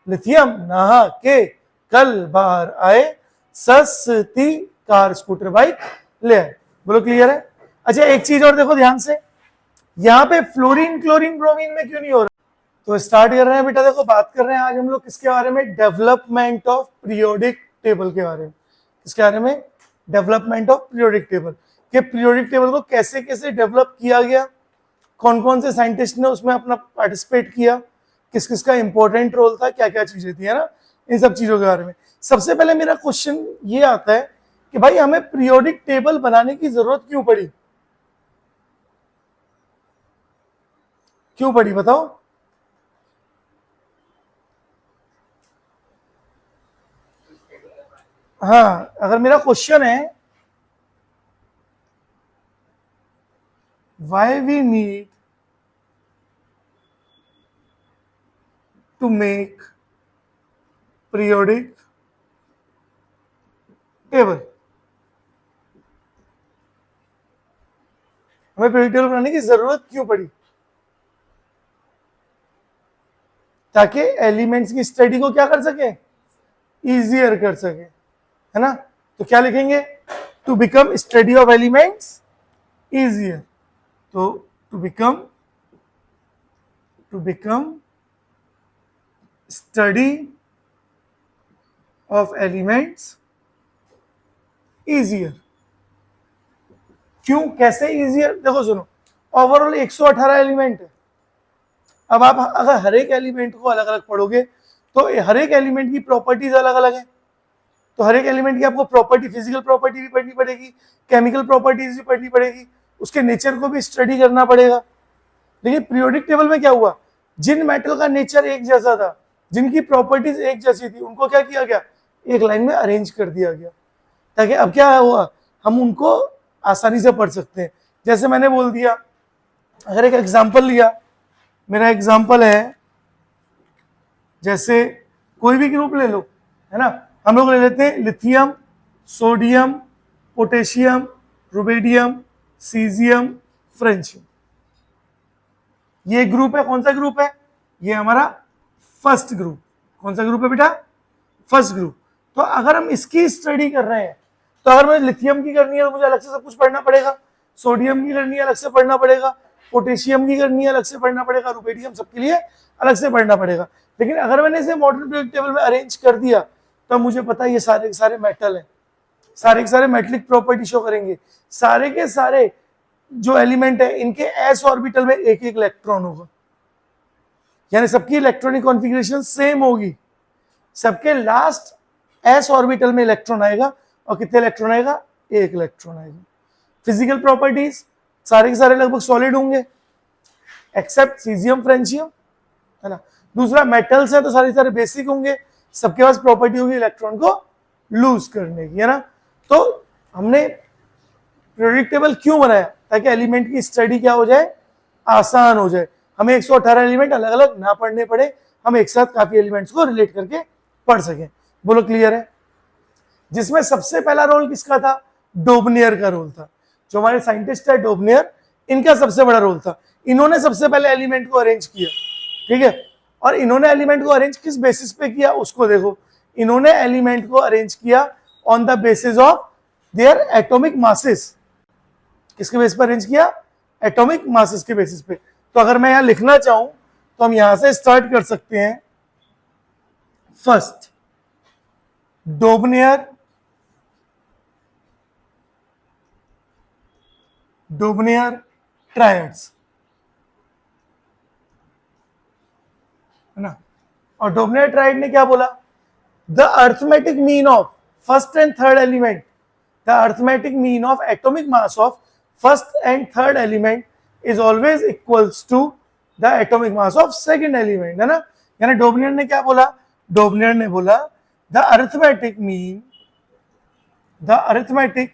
Lithium नहा के कल बाहर आए, सस्ती कार स्कूटर बाइक ले आए। बोलो क्लियर है? अच्छा एक चीज और देखो ध्यान से, यहाँ पे फ्लोरीन क्लोरीन ब्रोमीन में क्यों नहीं हो रहा? तो स्टार्ट कर रहे हैं बेटा, देखो बात कर रहे हैं आज हम लोग किसके बारे में, डेवलपमेंट ऑफ पीरियोडिक टेबल के बारे में। किसके बारे में? डेवलपमेंट ऑफ पीरियोडिक टेबल, के पीरियोडिक टेबल को कैसे कैसे डेवलप किया गया, कौन कौन से साइंटिस्ट ने उसमें अपना पार्टिसिपेट किया, किस किस का इंपॉर्टेंट रोल था, क्या क्या चीजें थी, है ना, इन सब चीजों के बारे में। सबसे पहले मेरा क्वेश्चन ये आता है कि भाई हमें पीरियोडिक टेबल बनाने की जरूरत क्यों पड़ी? क्यों पड़ी बताओ? हाँ, अगर मेरा क्वेश्चन है why we need to make periodic table, हमें पीरियोडिक टेबल बनाने की जरूरत क्यों पड़ी? ताकि एलिमेंट्स की स्टडी को क्या कर सके, इजियर कर सके, है ना। तो क्या लिखेंगे? To become study of elements easier. तो to become study of elements easier. क्यों, कैसे इजियर? देखो सुनो, ओवरऑल 118 एलिमेंट है। अब आप अगर हर एक एलिमेंट को अलग अलग पढ़ोगे तो हर एक एलिमेंट की प्रॉपर्टीज अलग अलग है, तो हर एक एलिमेंट की आपको प्रॉपर्टी, फिजिकल प्रॉपर्टी भी पढ़नी पड़ेगी, केमिकल प्रॉपर्टीज भी पढ़नी पड़ेगी, उसके नेचर को भी स्टडी करना पड़ेगा। लेकिन पीरियोडिक टेबल में क्या हुआ, जिन मेटल का नेचर एक जैसा था, जिनकी प्रॉपर्टीज एक जैसी थी, उनको क्या किया गया, एक लाइन में अरेंज कर दिया गया, ताकि अब क्या हुआ, हम उनको आसानी से पढ़ सकते हैं। जैसे मैंने बोल दिया, अगर एक एग्जाम्पल लिया, मेरा एग्जाम्पल है जैसे कोई भी ग्रुप ले लो, है ना, हम लोग ले लेते हैं lithium, sodium, potassium, rubidium, caesium, फ्रेंचियम। ये ग्रुप है, कौन सा ग्रुप है, ये हमारा फर्स्ट ग्रुप। कौन सा ग्रुप है बेटा? First group. तो अगर हम इसकी स्टडी कर रहे हैं, तो अगर मुझे लिथियम की करनी है तो मुझे अलग से सब कुछ पढ़ना पड़ेगा, सोडियम की करनी है अलग से पढ़ना पड़ेगा, पोटेशियम की करनी है अलग से पढ़ना पड़ेगा, रुबेडियम सबके लिए अलग से पढ़ना पड़ेगा। लेकिन अगर मैंने इसे मॉडर्न पीरियोडिक टेबल में अरेंज कर दिया तो मुझे पता है ये सारे के सारे मेटल हैं, सारे के सारे मेटलिक प्रॉपर्टी शो करेंगे, सारे के सारे जो एलिमेंट है इनके एस ऑर्बिटल में एक एक इलेक्ट्रॉन होगा, यानी सबकी इलेक्ट्रॉनिक कॉन्फ़िगरेशन सेम होगी, सबके लास्ट एस ऑर्बिटल में इलेक्ट्रॉन आएगा, और कितने इलेक्ट्रॉन आएगा, एक इलेक्ट्रॉन आएगा। फिजिकल प्रॉपर्टीज सारे के सारे लगभग सॉलिड होंगे एक्सेप्ट सीजियम, फ्रेंचियम, है ना। दूसरा मेटल्स है तो सारे सारे बेसिक होंगे, सबके पास प्रॉपर्टी होगी इलेक्ट्रॉन को लूज करने की, है ना। तो हमने पीरियोडिक टेबल क्यों बनाया, ताकि एलिमेंट की स्टडी क्या हो जाए, आसान हो जाए, हमें 118 एलिमेंट अलग अलग ना पढ़ने पड़े, हम एक साथ काफी एलिमेंट्स को रिलेट करके पढ़ सकें। बोलो क्लियर है? जिसमें सबसे पहला रोल किसका था, डोबनियर का रोल था। जो हमारे साइंटिस्ट है डोबनियर, इनका सबसे बड़ा रोल था, इन्होंने सबसे पहले एलिमेंट को अरेंज किया, ठीक है। और इन्होंने एलिमेंट को अरेंज किस बेसिस पे किया उसको देखो, इन्होंने एलिमेंट को अरेंज किया on the basis of their atomic masses. किसके बेसिस पर अरेंज किया, एटॉमिक मासेस के बेसिस पे। तो अगर मैं यहां लिखना चाहूं तो हम यहां से स्टार्ट कर सकते हैं, फर्स्ट डोबनियर ट्रायड्स, है ना। और डोबनियर ट्रायड ने क्या बोला, the arithmetic mean of first and third element, the arithmetic mean of atomic mass of first and third element is always equals to the atomic mass of second element, है ना। यानी Dobner ने क्या बोला, Dobner ने बोला the arithmetic mean, the arithmetic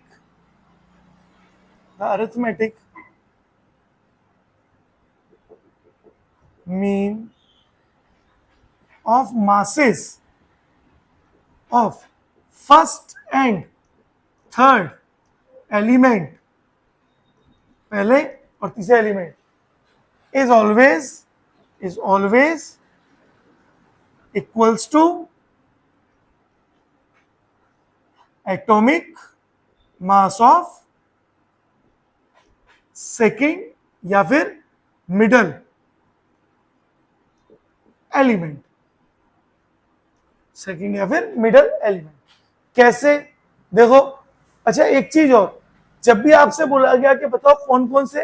mean of masses of first and third element, पहले और तीसरे element, is always equals to atomic mass of second या फिर मिडल एलिमेंट, सेकेंड या फिर मिडल एलिमेंट। कैसे? देखो, अच्छा एक चीज और, जब भी आपसे बोला गया कि बताओ कौन कौन से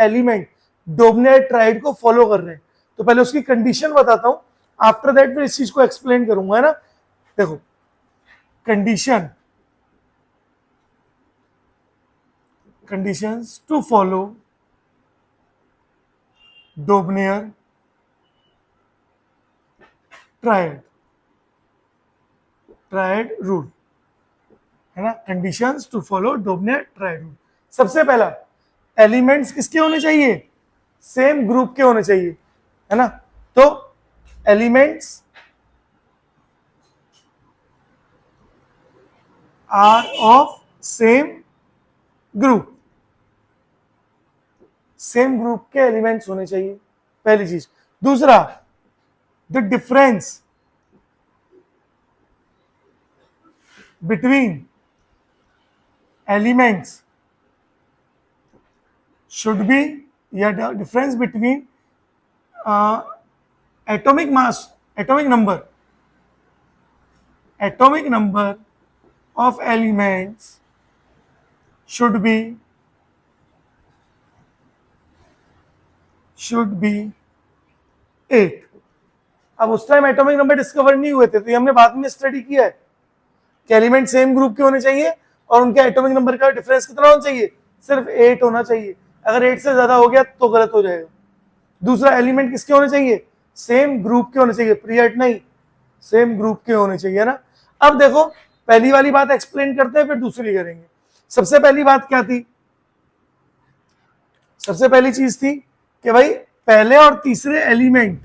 एलिमेंट डोबने ट्राइड को फॉलो कर रहे हैं, तो पहले उसकी कंडीशन बताता हूं, आफ्टर दैट फिर इस चीज को एक्सप्लेन करूंगा, है ना। देखो, condition, conditions to follow Dobereiner triad, triad rule, है ना। Conditions to follow Dobereiner triad rule. सबसे पहला, एलिमेंट्स किसके होने चाहिए? सेम ग्रुप के होने चाहिए, है ना। तो elements are of same group, same group के एलिमेंट्स होने चाहिए, पहली चीज। दूसरा, the difference between elements should be, या difference between atomic mass, atomic number of elements should be 8। अब उस टाइम एटॉमिक नंबर डिस्कवर नहीं हुए थे, तो ये हमने बाद में स्टडी किया है कि एलिमेंट सेम ग्रुप के होने चाहिए और उनके एटॉमिक नंबर का डिफरेंस कितना होना चाहिए? सिर्फ 8 होना चाहिए। अगर 8 से ज्यादा हो गया तो गलत हो जाएगा। दूसरा, एलिमेंट किसके होने चाहिए? सेम ग्रुप के होने चाहिए, प्रीएट नहीं, सेम ग्रुप के होने चाहिए ना। अब देखो, पहली वाली बात एक्सप्लेन करते हैं, फिर दूसरी करेंगे। सबसे पहली बात क्या थी? सबसे पहली चीज थी कि भाई पहले और तीसरे एलिमेंट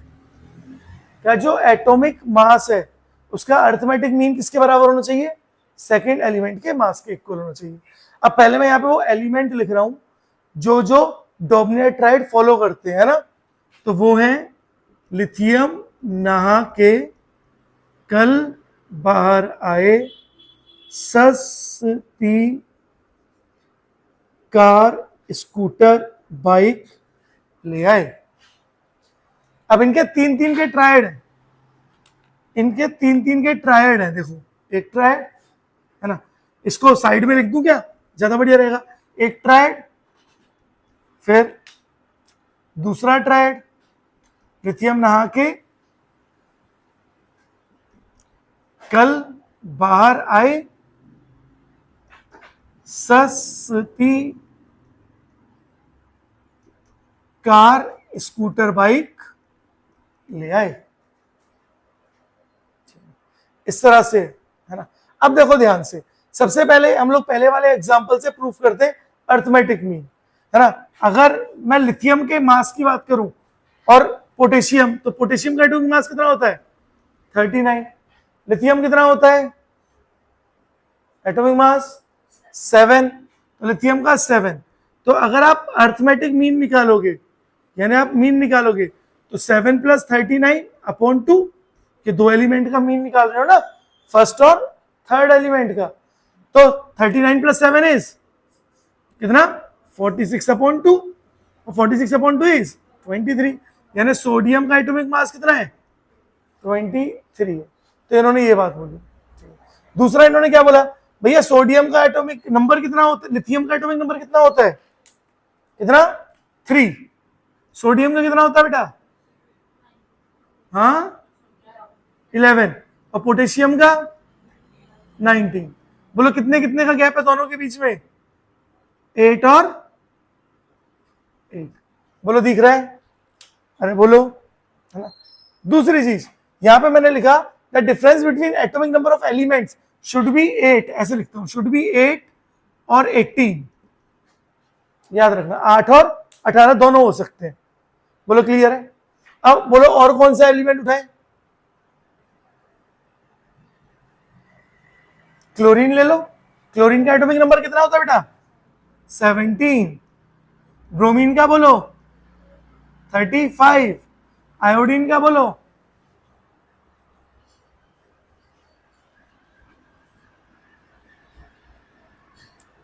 का जो एटॉमिक मास है उसका अरिथमेटिक मीन किसके बराबर होना चाहिए? सेकेंड एलिमेंट के मास के इक्वल होना चाहिए। अब पहले मैं यहाँ पे वो एलिमेंट लिख रहा हूं जो जो डोबनियर ट्राइड फॉलो करते हैं ना, तो वो है लिथियम नहा के कल बाहर आए, सस्ती कार स्कूटर बाइक ले आए। अब इनके तीन तीन के ट्रायड है, इनके तीन तीन के ट्रायड है। देखो, एक ट्रायड है ना, इसको साइड में लिख दूं क्या? ज्यादा बढ़िया रहेगा। एक ट्रायड, फिर दूसरा ट्रायड, लिथियम नहा के कल बाहर आए, सस्ती कार स्कूटर बाइक ले आए। इस तरह से, है ना। अब देखो ध्यान से, सबसे पहले हम लोग पहले वाले एग्जांपल से प्रूफ करते हैं अरिथमेटिक मीन, है ना। अगर मैं लिथियम के मास की बात करूं और पोटेशियम, तो पोटेशियम का एटॉमिक मास कितना होता है? 39। लिथियम कितना होता है एटॉमिक मास? 7। तो लिथियम का 7। तो अगर आप अरिथमेटिक मीन निकालोगे, यानी आप मीन निकालोगे, तो 7 + 39 अपॉन 2, कि दो एलिमेंट का मीन निकाल रहे हो ना, फर्स्ट और थर्ड एलिमेंट का। तो 39 + 7 इज कितना? 46 अपॉन 2, 46 अपॉन 2 इज 23। यानी सोडियम का एटॉमिक मास कितना है? 23 है। तो इन्होंने ये बात बोली। दूसरा इन्होंने क्या बोला? भैया सोडियम का एटॉमिक नंबर कितना होता है, लिथियम का एटॉमिक नंबर कितना होता है? कितना? 3। सोडियम का कितना होता है बेटा? हाँ, 11। और पोटेशियम का 19। बोलो कितने कितने का गैप है दोनों के बीच में? 8 और 8। बोलो दिख रहा है? अरे बोलो, है ना। दूसरी चीज यहां पे मैंने लिखा the difference between atomic number of elements should B 8, ऐसे लिखता हूं, शुड बी 8 और 18। याद रखना, 8 और 18 दोनों हो सकते हैं। बोलो क्लियर है? अब बोलो और कौन सा एलिमेंट उठाए? क्लोरीन ले लो। क्लोरीन का एटॉमिक नंबर कितना होता है बेटा? 17। ब्रोमीन का बोलो 35। आयोडीन का बोलो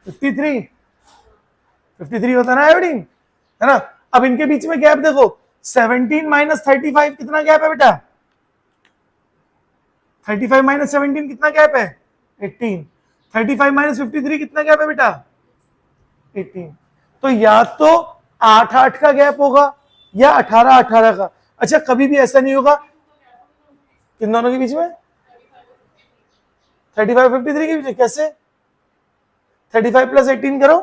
53 53 होता ना आयोडीन, है ना। अब इनके बीच में गैप देखो, 17 माइनस 35 कितना गैप है बेटा? 35 माइनस 17 कितना गैप है? 18। 35 माइनस 53 कितना गैप है बेटा? 18। तो या तो 8-8 का गैप होगा या 18-18 का। अच्छा, कभी भी ऐसा नहीं होगा किन दोनों के बीच में? 35-53 के बीच में। कैसे? 35 प्लस 18 करो,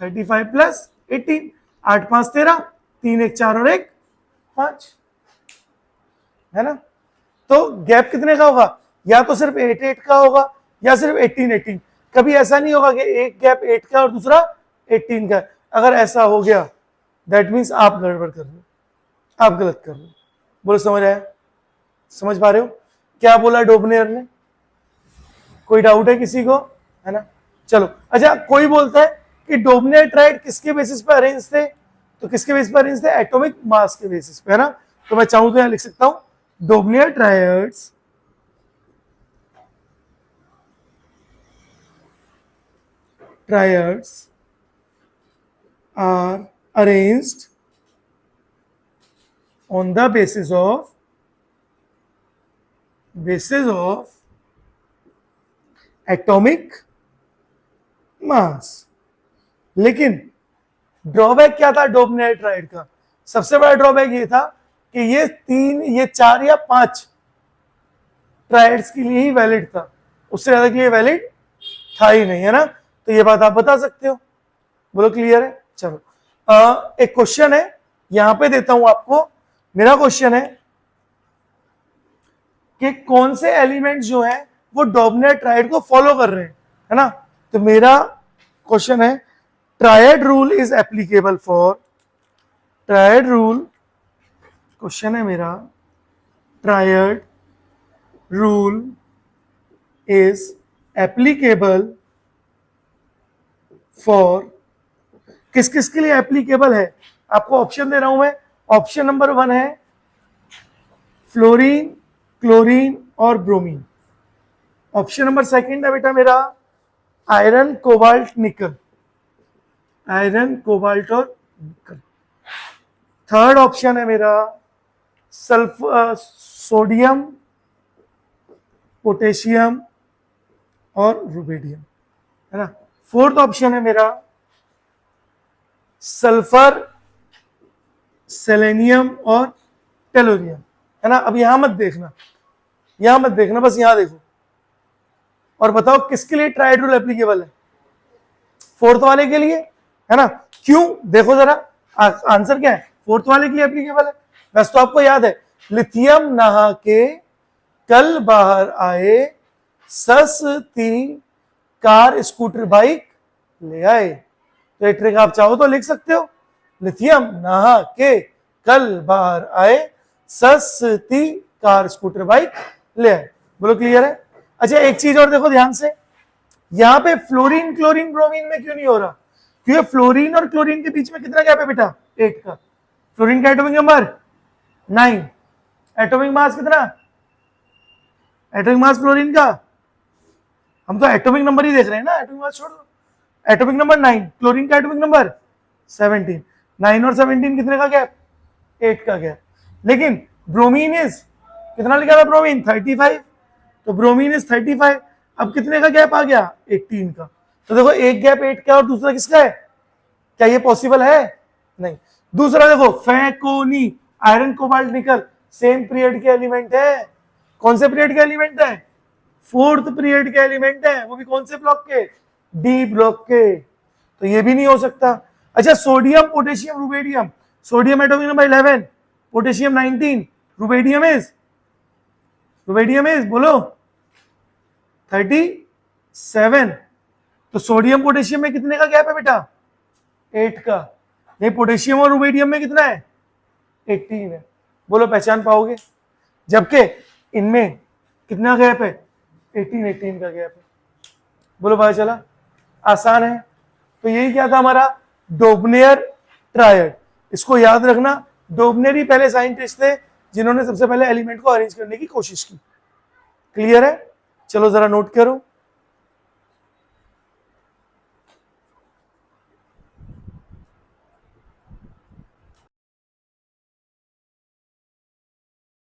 35 प्लस 18, 8 5 13, 3 1 4 और 1 5, है ना। तो गैप कितने का होगा? या तो सिर्फ 8-8 का होगा या सिर्फ 18-18। कभी ऐसा नहीं होगा कि एक गैप 8 का और दूसरा 18 का। अगर ऐसा हो गया दैट मीन्स आप गड़बड़ कर रहे हो, आप गलत कर रहे हो। बोलो समझ आया? समझ पा रहे हो क्या बोला डोबनेयर ने? कोई डाउट है किसी को? है ना। चलो, अच्छा, कोई बोलता है कि डोबनेयर ट्राइड किसके बेसिस पे अरेंज थे? तो किसके बेसिस पे अरेंज थे? एटॉमिक मास के बेसिस पे, है ना। तो मैं चाहूं तो यहां लिख सकता हूं Dobereiner triads are arranged on the basis of atomic mass। लेकिन ड्रॉबैक क्या था डोबनेयर ट्राइड का? सबसे बड़ा ड्रॉबैक ये था कि ये 4 या 5 ट्राइड्स के लिए ही वैलिड था, उससे ज्यादा के लिए वैलिड था ही नहीं, है ना। तो ये बात आप बता सकते हो। बोलो क्लियर है? चलो, एक क्वेश्चन है यहां पे देता हूं आपको। मेरा क्वेश्चन है कि कौन से एलिमेंट जो है वो डोबनेयर ट्राइड को फॉलो कर रहे हैं, है ना। तो मेरा क्वेश्चन है triad rule is applicable for, triad rule, question है मेरा, triad rule is applicable for, किस किस के लिए एप्लीकेबल है? आपको ऑप्शन दे रहा हूं मैं। ऑप्शन नंबर 1 है फ्लोरीन, क्लोरीन और ब्रोमीन। ऑप्शन नंबर 2 है बेटा मेरा आयरन, कोबाल्ट, निकल, आयरन, कोबाल्ट और निकल। थर्ड ऑप्शन है मेरा सल्फर, सोडियम, पोटेशियम और रुबेडियम, है ना। फोर्थ ऑप्शन है मेरा सल्फर, सेलेनियम और टेलोरियम, है ना। अब यहां मत देखना, यहां मत देखना, बस यहां देखो और बताओ किसके लिए ट्रायड रूल एप्लीकेबल है? फोर्थ वाले के लिए, है ना। क्यों? देखो जरा आंसर क्या है। फोर्थ वाले के लिए एप्लीकेबल है। वैसे तो आपको याद है लिथियम नहा के कल बाहर आए, सस्ती कार स्कूटर बाइक ले आए। तो एक ट्रिक आप चाहो तो लिख सकते हो, लिथियम नहा के कल बाहर आए, सस्ती कार स्कूटर बाइक ले आए। बोलो क्लियर है? अच्छा, एक चीज और देखो ध्यान से, यहां पे फ्लोरीन, क्लोरीन, ब्रोमीन में क्यों नहीं हो रहा? क्योंकि फ्लोरीन और क्लोरीन के बीच में कितना गैप है बेटा? 8 का। फ्लोरीन का एटॉमिक नंबर 9, एटॉमिक मास कितना? एटॉमिक मास फ्लोरीन का, हम तो एटॉमिक नंबर ही देख रहे हैं ना, एटॉमिक मास छोड़ दो। एटॉमिक नंबर 9, क्लोरीन का एटॉमिक नंबर 17। 9 और 17 कितने का गैप? 8 का गैप। लेकिन ब्रोमीन इज कितना लिखा था? ब्रोमीन 35, तो ब्रोमीन इज 35। अब कितने का गैप आ गया? 18 का। तो देखो एक गैप 8 का और दूसरा किसका है? क्या ये पॉसिबल है? नहीं। दूसरा देखो फैकोनी, आयरन, कोबाल्ट, निकल, सेम पीरियड के एलिमेंट है। कौन से पीरियड के एलिमेंट है? फोर्थ पीरियड के एलिमेंट है, वो भी कौन से ब्लॉक के? डी ब्लॉक के। तो ये भी नहीं हो सकता। अच्छा, sodium, potassium, rubidium, sodium atomic number 11, potassium 19, rubidium is बोलो 37। तो सोडियम पोटेशियम में कितने का गैप है बेटा? 8 का। नहीं, पोटेशियम और रुबेडियम में कितना है? 18 है। बोलो पहचान पाओगे? जबकि इनमें कितना गैप है? 18 का गैप है। बोलो पता चला? आसान है। तो यही क्या था हमारा डोबनेयर ट्रायड। इसको याद रखना, डोबनेयर ही पहले साइंटिस्ट थे जिन्होंने सबसे पहले एलिमेंट को अरेंज करने की कोशिश की। क्लियर है? चलो जरा नोट करो।